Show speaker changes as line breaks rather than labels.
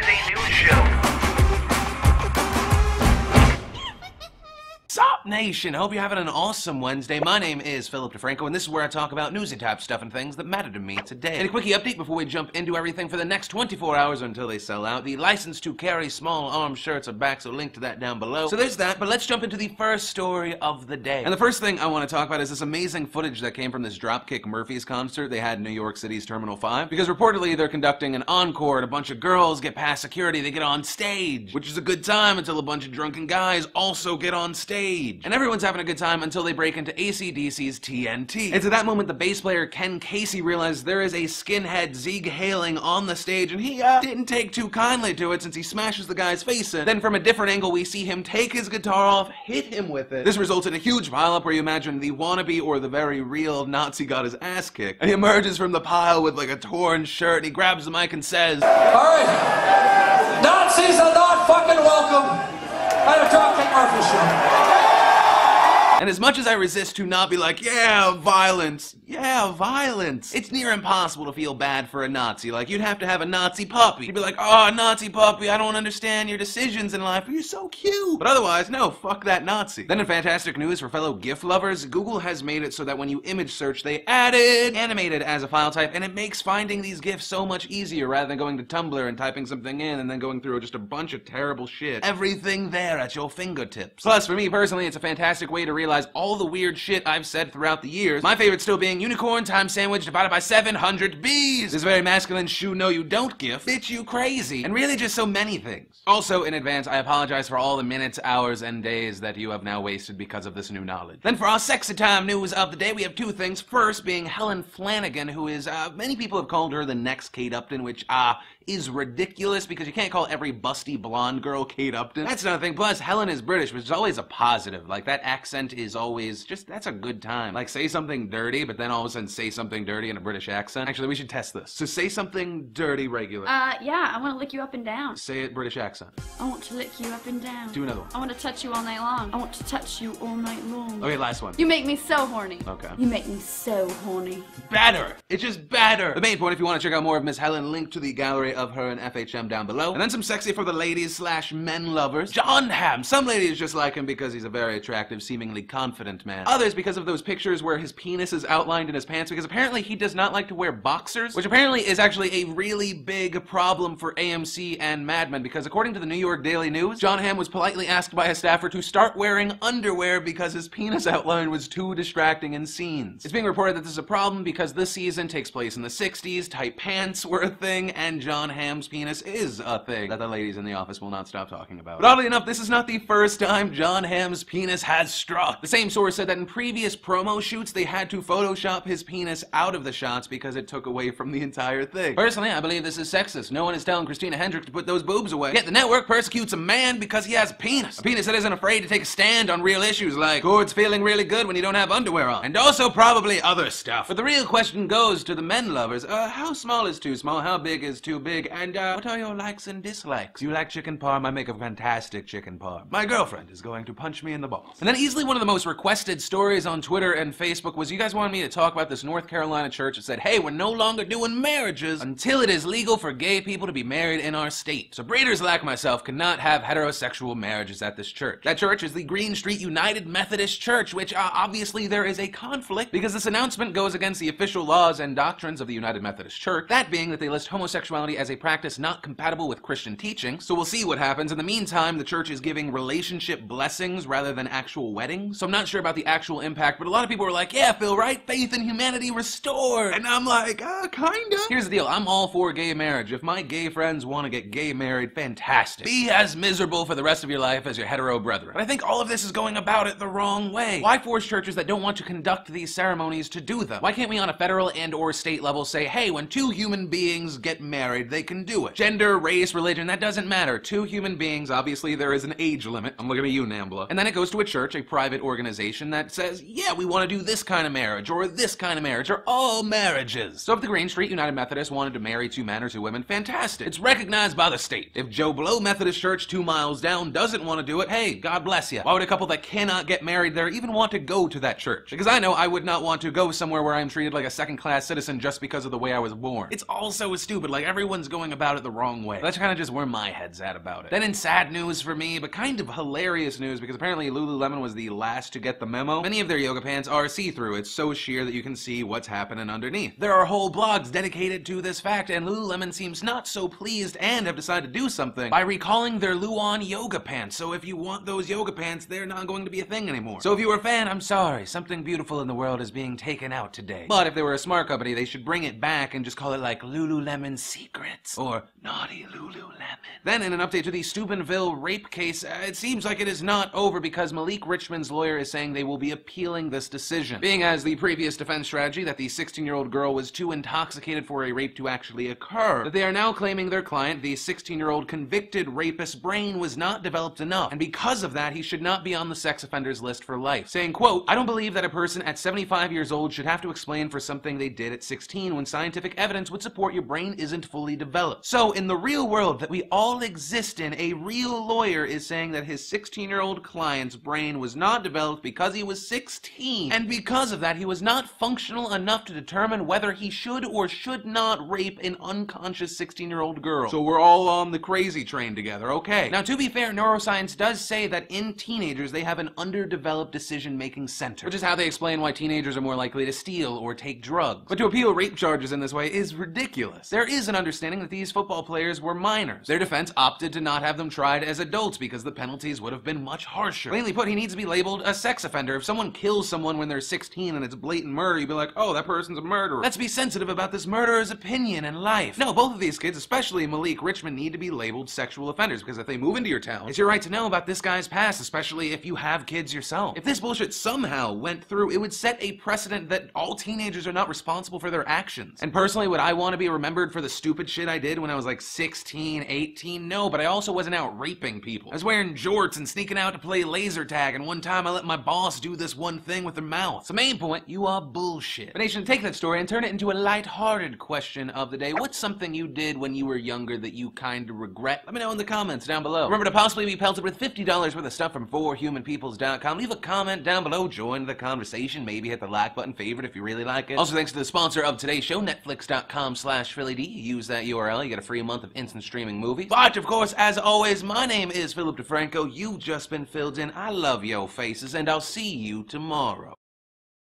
a news show. Sup, Nation? Hope you're having an awesome Wednesday. My name is Philip DeFranco, and this is where I talk about newsy-type stuff and things that matter to me today. And a quickie update before we jump into everything for the next 24 hours until they sell out. The license to carry small arms shirts are back, so link to that down below. So there's that, but let's jump into the first story of the day. And the first thing I want to talk about is this amazing footage that came from this Dropkick Murphys concert they had in New York City's Terminal 5. Because reportedly they're conducting an encore, and a bunch of girls get past security, they get on stage. Which is a good time until a bunch of drunken guys also get on stage. And everyone's having a good time until they break into AC/DC's TNT. It's at that moment the bass player Ken Casey realized there is a skinhead Zieg Haling on the stage, and he didn't take too kindly to it since he smashes the guy's face in. Then from a different angle we see him take his guitar off, hit him with it. This results in a huge pileup where you imagine the wannabe or the very real Nazi got his ass kicked. And he emerges from the pile with like a torn shirt, and he grabs the mic and says,
"Alright, Nazis are not fucking welcome at a Dropkick Murphys show."
And as much as I resist to not be like, yeah, violence, it's near impossible to feel bad for a Nazi. Like, you'd have to have a Nazi puppy. You'd be like, oh, Nazi puppy, I don't understand your decisions in life, but you're so cute. But otherwise, no, fuck that Nazi. Then in fantastic news for fellow GIF lovers, Google has made it so that when you image search, they added animated as a file type, and it makes finding these GIFs so much easier rather than going to Tumblr and typing something in and then going through just a bunch of terrible shit. Everything there at your fingertips. Plus, for me personally, it's a fantastic way to realize all the weird shit I've said throughout the years. My favorite still being unicorn times sandwich divided by 700 bees. This very masculine shoe no you don't gif. Bitch you crazy. And really just so many things. Also in advance, I apologize for all the minutes, hours, and days that you have now wasted because of this new knowledge. Then for our sexy time news of the day, we have two things. First being Helen Flanagan, who is, many people have called her the next Kate Upton, which, is ridiculous because you can't call every busty blonde girl Kate Upton. That's another thing. Plus, Helen is British, which is always a positive. Like, that accent is always just, that's a good time. Like, say something dirty, but then all of a sudden say something dirty in a British accent. Actually, we should test this. So say something dirty regular.
Yeah, I want to lick you up and down.
Say it British accent.
I want to lick you up and down.
Do another one.
I want to touch you all night long. I want to touch you all night long.
Okay, last one.
You make me so horny.
Okay.
You make me so horny.
Better. It's just better. The main point, if you want to check out more of Miss Helen, link to the gallery of her and FHM down below. And then some sexy for the ladies / men lovers. John Hamm. Some ladies just like him because he's a very attractive, seemingly confident man. Others because of those pictures where his penis is outlined in his pants, because apparently he does not like to wear boxers, which apparently is actually a really big problem for AMC and Mad Men, because according to the New York Daily News, John Hamm was politely asked by a staffer to start wearing underwear because his penis outline was too distracting in scenes. It's being reported that this is a problem because this season takes place in the 60s, tight pants were a thing, and John Hamm's penis is a thing that the ladies in the office will not stop talking about. But oddly enough, this is not the first time John Hamm's penis has struck. The same source said that in previous promo shoots, they had to Photoshop his penis out of the shots because it took away from the entire thing. Personally, I believe this is sexist. No one is telling Christina Hendricks to put those boobs away. Yet the network persecutes a man because he has a penis. A penis that isn't afraid to take a stand on real issues like Gord's feeling really good when you don't have underwear on. And also probably other stuff. But the real question goes to the men lovers. How small is too small? How big is too big? And what are your likes and dislikes? You like chicken parm? I make a fantastic chicken parm. My girlfriend is going to punch me in the balls. And then easily one of the most requested stories on Twitter and Facebook was you guys wanted me to talk about this North Carolina church that said, hey, we're no longer doing marriages until it is legal for gay people to be married in our state. So breeders like myself cannot have heterosexual marriages at this church. That church is the Green Street United Methodist Church, which obviously there is a conflict because this announcement goes against the official laws and doctrines of the United Methodist Church. That being that they list homosexuality as a practice not compatible with Christian teaching. So we'll see what happens. In the meantime, the church is giving relationship blessings rather than actual weddings. So I'm not sure about the actual impact, but a lot of people were like, yeah, Phil, right? Faith in humanity restored. And I'm like, kinda. Here's the deal. I'm all for gay marriage. If my gay friends want to get gay married, fantastic. Be as miserable for the rest of your life as your hetero brethren. But I think all of this is going about it the wrong way. Why force churches that don't want to conduct these ceremonies to do them? Why can't we on a federal and or state level say, hey, when two human beings get married, they can do it? Gender, race, religion, that doesn't matter. Two human beings, obviously there is an age limit. I'm looking at you, Nambla. And then it goes to a church, a private private organization that says, yeah, we want to do this kind of marriage, or this kind of marriage, or all marriages. So if the Green Street United Methodist wanted to marry 2 men or 2 women, fantastic. It's recognized by the state. If Joe Blow Methodist Church 2 miles down doesn't want to do it, hey, God bless you. Why would a couple that cannot get married there even want to go to that church? Because I know I would not want to go somewhere where I'm treated like a second-class citizen just because of the way I was born. It's all so stupid, like everyone's going about it the wrong way. That's kind of just where my head's at about it. Then in sad news for me, but kind of hilarious news, because apparently Lululemon was the last to get the memo, many of their yoga pants are see-through. It's so sheer that you can see what's happening underneath. There are whole blogs dedicated to this fact, and Lululemon seems not so pleased and have decided to do something by recalling their Luon yoga pants. So if you want those yoga pants, they're not going to be a thing anymore. So if you were a fan, I'm sorry. Something beautiful in the world is being taken out today. But if they were a smart company, they should bring it back and just call it like Lululemon Secrets or Naughty Lululemon. Then in an update to the Steubenville rape case, it seems like it is not over because Malik Richmond's lawyer is saying they will be appealing this decision. Being as the previous defense strategy that the 16-year-old girl was too intoxicated for a rape to actually occur, that they are now claiming their client, the 16-year-old convicted rapist's brain was not developed enough, and because of that, he should not be on the sex offenders list for life. Saying, quote, I don't believe that a person at 75 years old should have to explain for something they did at 16 when scientific evidence would support your brain isn't fully developed. So in the real world that we all exist in, a real lawyer is saying that his 16-year-old client's brain was not developed because he was 16, and because of that, he was not functional enough to determine whether he should or should not rape an unconscious 16-year-old girl. So we're all on the crazy train together, okay. Now, to be fair, neuroscience does say that in teenagers, they have an underdeveloped decision-making center, which is how they explain why teenagers are more likely to steal or take drugs. But to appeal rape charges in this way is ridiculous. There is an understanding that these football players were minors. Their defense opted to not have them tried as adults because the penalties would have been much harsher. Plainly put, he needs to be labeled a sex offender. If someone kills someone when they're 16 and it's blatant murder, you'd be like, oh, that person's a murderer. Let's be sensitive about this murderer's opinion and life. No, both of these kids, especially Malik Richmond, need to be labeled sexual offenders because if they move into your town, it's your right to know about this guy's past, especially if you have kids yourself. If this bullshit somehow went through, it would set a precedent that all teenagers are not responsible for their actions. And personally, would I want to be remembered for the stupid shit I did when I was like 16, 18? No, but I also wasn't out raping people. I was wearing jorts and sneaking out to play laser tag, and one time I let my boss do this one thing with their mouth. So main point, you are bullshit. But nation, take that story and turn it into a lighthearted question of the day. What's something you did when you were younger that you kind of regret? Let me know in the comments down below. Remember to possibly be pelted with $50 worth of stuff from 4humanpeoples.com. Leave a comment down below, join the conversation, maybe hit the like button, favorite if you really like it. Also, thanks to the sponsor of today's show, netflix.com/PhillyD. Use that URL, you get a free month of instant streaming movies. But, of course, as always, my name is Philip DeFranco. You've just been filled in. I love yo faces, and I'll see you tomorrow.